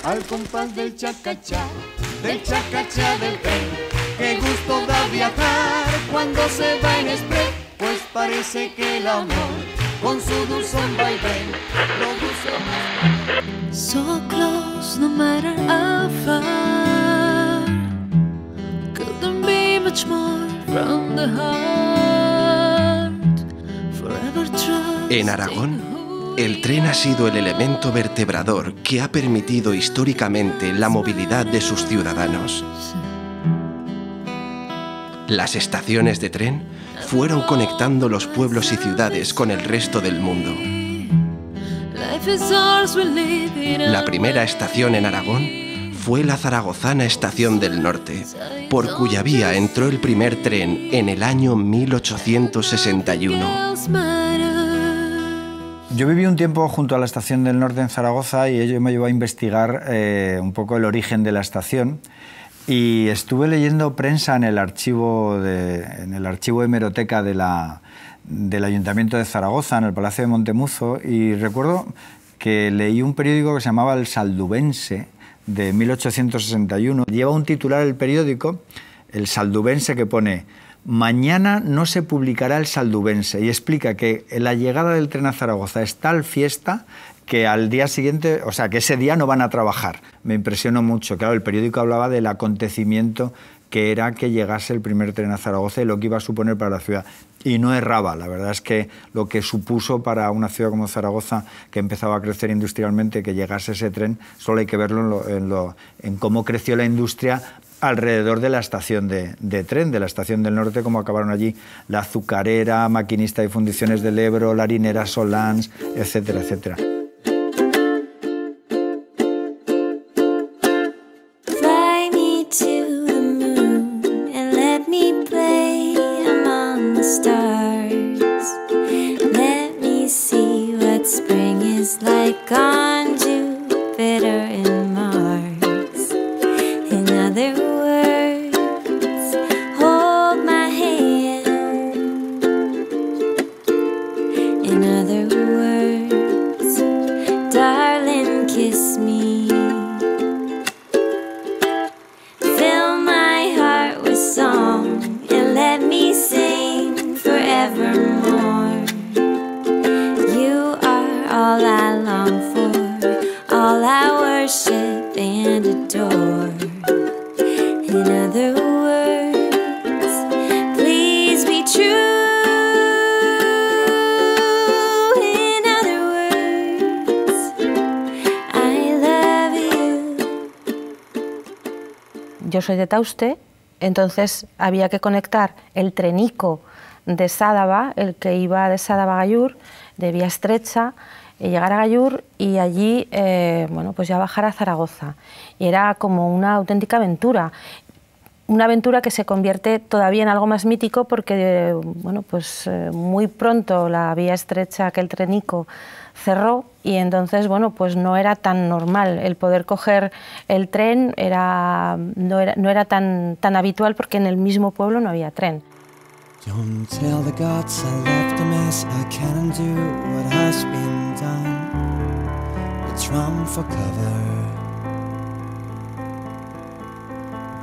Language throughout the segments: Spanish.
al compás del chacachá del tren. Qué gusto da viajar cuando se va en express, pues parece que el amor con su dulzón va y ven, lo dulce más. So close, no matter how far, couldn't be much more from the heart, forever trust. En Aragón, el tren ha sido el elemento vertebrador que ha permitido históricamente la movilidad de sus ciudadanos. Las estaciones de tren fueron conectando los pueblos y ciudades con el resto del mundo. La primera estación en Aragón fue la zaragozana Estación del Norte, por cuya vía entró el primer tren en el año 1861. Yo viví un tiempo junto a la Estación del Norte en Zaragoza y ello me llevó a investigar un poco el origen de la estación. Y estuve leyendo prensa en el archivo de hemeroteca del Ayuntamiento de Zaragoza, en el Palacio de Montemuzo, y recuerdo que leí un periódico que se llamaba El Saldubense, de 1861. Lleva un titular el periódico, El Saldubense, que pone: mañana no se publicará El Saldubense, y explica que la llegada del tren a Zaragoza es tal fiesta que al día siguiente, o sea, que ese día no van a trabajar. Me impresionó mucho. Claro, el periódico hablaba del acontecimiento que era que llegase el primer tren a Zaragoza y lo que iba a suponer para la ciudad. Y no erraba. La verdad es que lo que supuso para una ciudad como Zaragoza, que empezaba a crecer industrialmente, que llegase ese tren, solo hay que verlo en cómo creció la industria alrededor de la estación de tren, de la Estación del Norte, como acabaron allí la azucarera, Maquinista y Fundiciones del Ebro, la harinera Solans, etcétera, etcétera. Yo soy de Tauste, entonces había que conectar el trenico de Sádava, el que iba de Sádava a Gallur, de vía estrecha, llegar a Gallur y allí bueno, pues ya bajar a Zaragoza. Y era como una auténtica aventura. Una aventura que se convierte todavía en algo más mítico porque bueno, pues, muy pronto la vía estrecha, aquel trenico, cerró y entonces bueno, pues no era tan normal el poder coger el tren, no era tan habitual porque en el mismo pueblo no había tren. Don't tell the gods I left a mess, I can't do what has been done. Let's run for cover.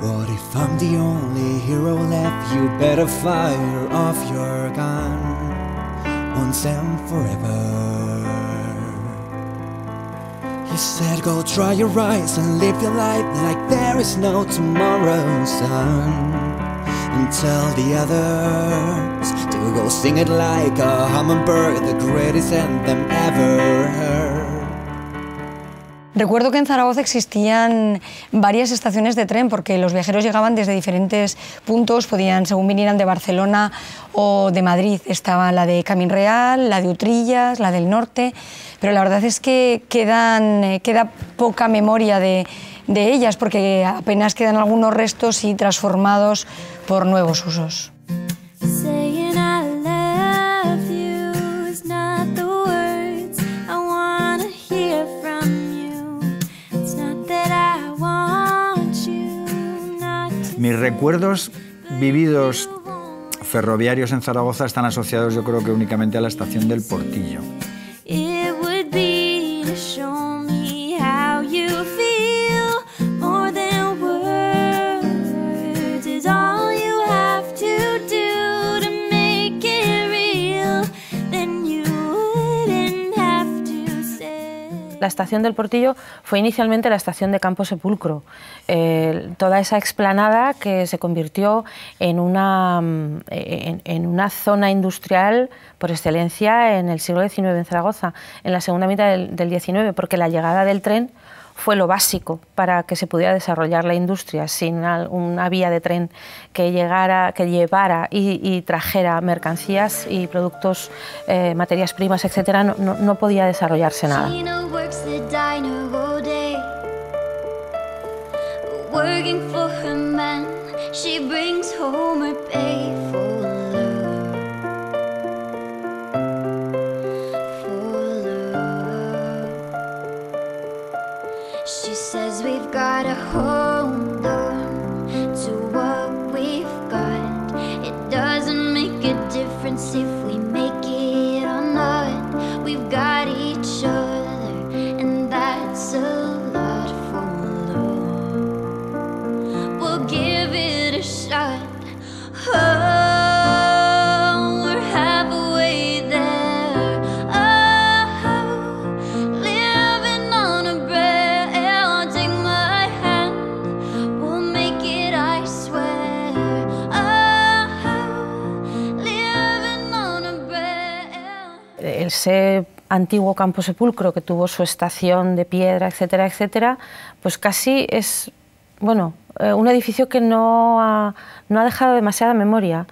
What if I'm the only hero left? You better fire off your gun once and forever. You said go try your eyes and live your life like there is no tomorrow, son. And tell the others to go sing it like a hummingbird, the greatest anthem ever heard. Recuerdo que en Zaragoza existían varias estaciones de tren porque los viajeros llegaban desde diferentes puntos, podían, según vinieran de Barcelona o de Madrid. Estaba la de Camín Real, la de Utrillas, la del Norte, pero la verdad es que queda poca memoria de ellas porque apenas quedan algunos restos y transformados por nuevos usos. Mis recuerdos vividos ferroviarios en Zaragoza están asociados, yo creo que únicamente a la estación del Portillo. La estación del Portillo fue inicialmente la estación de Campo Sepulcro, toda esa explanada que se convirtió en una zona industrial por excelencia en el siglo XIX en Zaragoza, en la segunda mitad del XIX, porque la llegada del tren fue lo básico para que se pudiera desarrollar la industria. Sin una vía de tren que llevara y trajera mercancías y productos, materias primas, etcétera, no podía desarrollarse nada. She says we've gotta hold on to what we've got. It doesn't make a difference if we make it or not. We've got each other, and that's a lot for love. We'll give it a shot. Oh, we're halfway there. Oh, living on a bread. Take my hand, we'll make it, I swear. Oh, living on a bread. Ese antiguo Campo Sepulcro, que tuvo su estación de piedra, etcétera, etcétera, pues casi es, bueno, un edificio que no ha dejado demasiada memoria.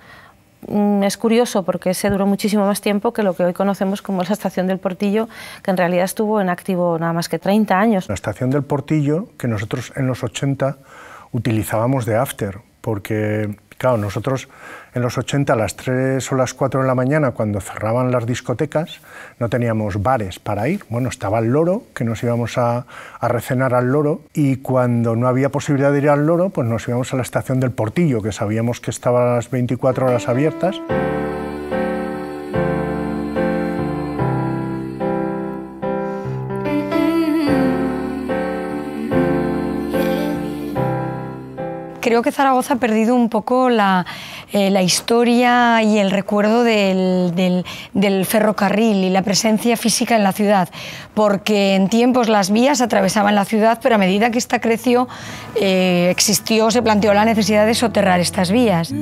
Es curioso porque ese duró muchísimo más tiempo que lo que hoy conocemos como la estación del Portillo, que en realidad estuvo en activo nada más que 30 años. La estación del Portillo, que nosotros en los 80 utilizábamos de after, porque claro, nosotros en los 80 a las 3 o las 4 de la mañana, cuando cerraban las discotecas, no teníamos bares para ir. Bueno, estaba el Loro, que nos íbamos a recenar al Loro, y cuando no había posibilidad de ir al Loro, pues nos íbamos a la estación del Portillo, que sabíamos que estaba a las 24 horas abiertas. Creo que Zaragoza ha perdido un poco la historia y el recuerdo del ferrocarril y la presencia física en la ciudad, porque en tiempos las vías atravesaban la ciudad, pero a medida que esta creció, se planteó la necesidad de soterrar estas vías.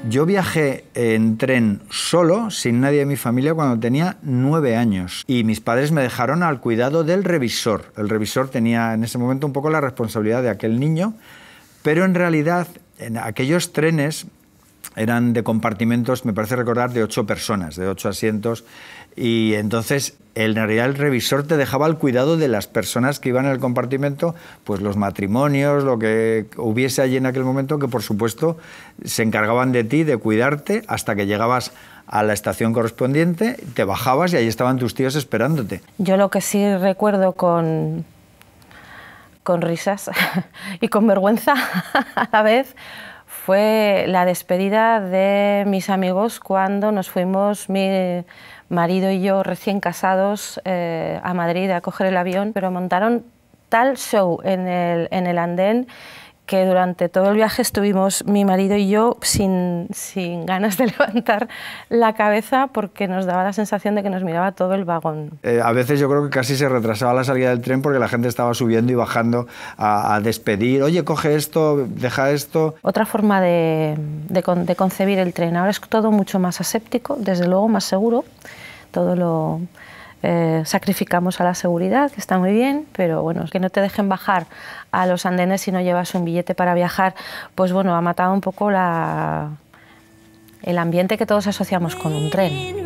Yo viajé en tren solo, sin nadie de mi familia, cuando tenía 9 años. Y mis padres me dejaron al cuidado del revisor. El revisor tenía en ese momento un poco la responsabilidad de aquel niño, pero en realidad en aquellos trenes eran de compartimentos, me parece recordar, de 8 personas, de 8 asientos. Y entonces, en realidad, el revisor te dejaba al cuidado de las personas que iban en el compartimento, pues los matrimonios, lo que hubiese allí en aquel momento, que por supuesto se encargaban de ti, de cuidarte, hasta que llegabas a la estación correspondiente, te bajabas y ahí estaban tus tíos esperándote. Yo lo que sí recuerdo con risas y con vergüenza a la vez fue la despedida de mis amigos cuando nos fuimos, mi marido y yo recién casados, a Madrid a coger el avión, pero montaron tal show en el andén que durante todo el viaje estuvimos mi marido y yo sin ganas de levantar la cabeza porque nos daba la sensación de que nos miraba todo el vagón. A veces yo creo que casi se retrasaba la salida del tren porque la gente estaba subiendo y bajando a despedir. Oye, coge esto, deja esto. Otra forma de concebir el tren. Ahora es todo mucho más aséptico, desde luego más seguro. Todo lo sacrificamos a la seguridad, que está muy bien, pero bueno, que no te dejen bajar a los andenes si no llevas un billete para viajar, pues bueno, ha matado un poco el ambiente que todos asociamos con un tren.